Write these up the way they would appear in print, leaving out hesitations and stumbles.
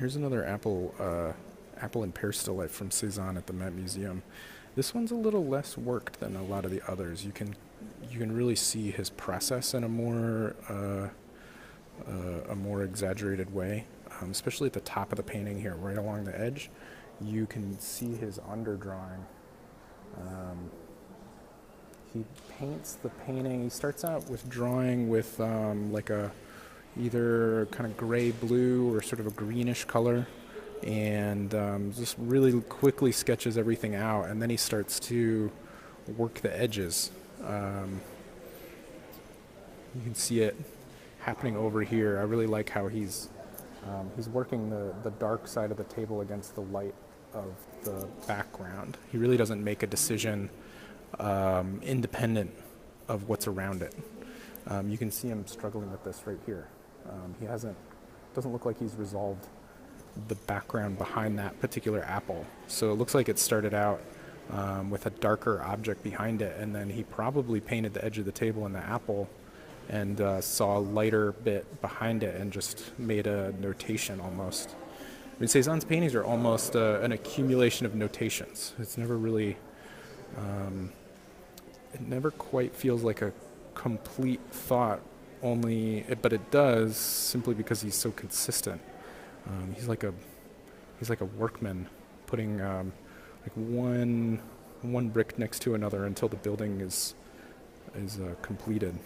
Here's another Apple and Pear still life from Cezanne at the Met Museum. This one's a little less worked than a lot of the others. You can really see his process in a more exaggerated way, especially at the top of the painting here, right along the edge. You can see his underdrawing. Um, he paints the painting. He starts out with drawing with like a either kind of gray blue or sort of a greenish color, and just really quickly sketches everything out, and then he starts to work the edges. Um, you can see it happening over here. I really like how he's working the dark side of the table against the light of the background. He really doesn't make a decision independent of what's around it. You can see him struggling with this right here. He doesn't look like he's resolved the background behind that particular apple. So it looks like it started out with a darker object behind it, and then he probably painted the edge of the table and the apple and saw a lighter bit behind it and just made a notation almost. I mean, Cezanne's paintings are almost an accumulation of notations. It's never really, it never quite feels like a complete thought, but it does simply because he's so consistent. He's like a workman putting like one brick next to another until the building is completed.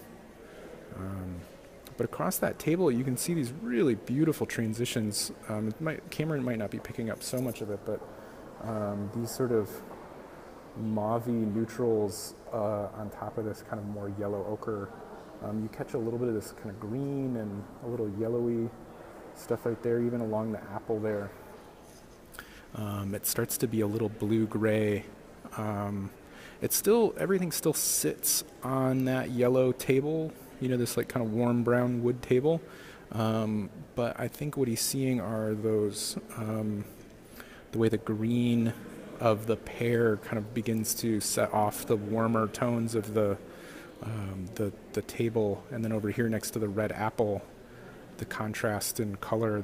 But across that table, you can see these really beautiful transitions. Camera might not be picking up so much of it, but these sort of mauve-y neutrals on top of this kind of more yellow ochre. You catch a little bit of this kind of green and a little yellowy stuff right there, even along the apple there. It starts to be a little blue-gray. Everything still sits on that yellow table, this like kind of warm brown wood table. But I think what he's seeing are those, the way the green of the pear kind of begins to set off the warmer tones of the table, and then over here next to the red apple, the contrast in color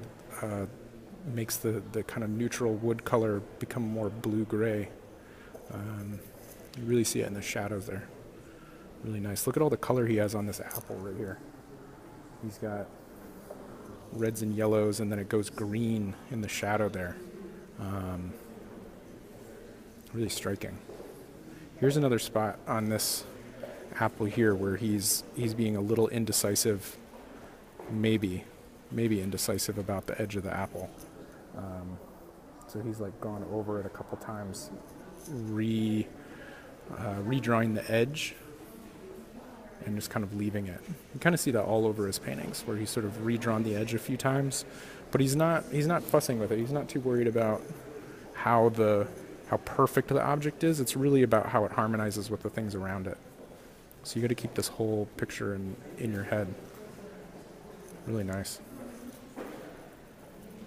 makes the kind of neutral wood color become more blue-gray. You really see it in the shadows there. Really nice. Look at all the color he has on this apple right here. He's got reds and yellows, and then it goes green in the shadow there. Really striking. Here's another spot on this apple here where he's being a little indecisive, maybe indecisive about the edge of the apple. So he's like gone over it a couple times, redrawing the edge and just kind of leaving it. You kind of see that all over his paintings, where he's sort of redrawn the edge a few times, but he's not fussing with it. He's not too worried about how perfect the object is. It's really about how it harmonizes with the things around it. So you got to keep this whole picture in your head. Really nice.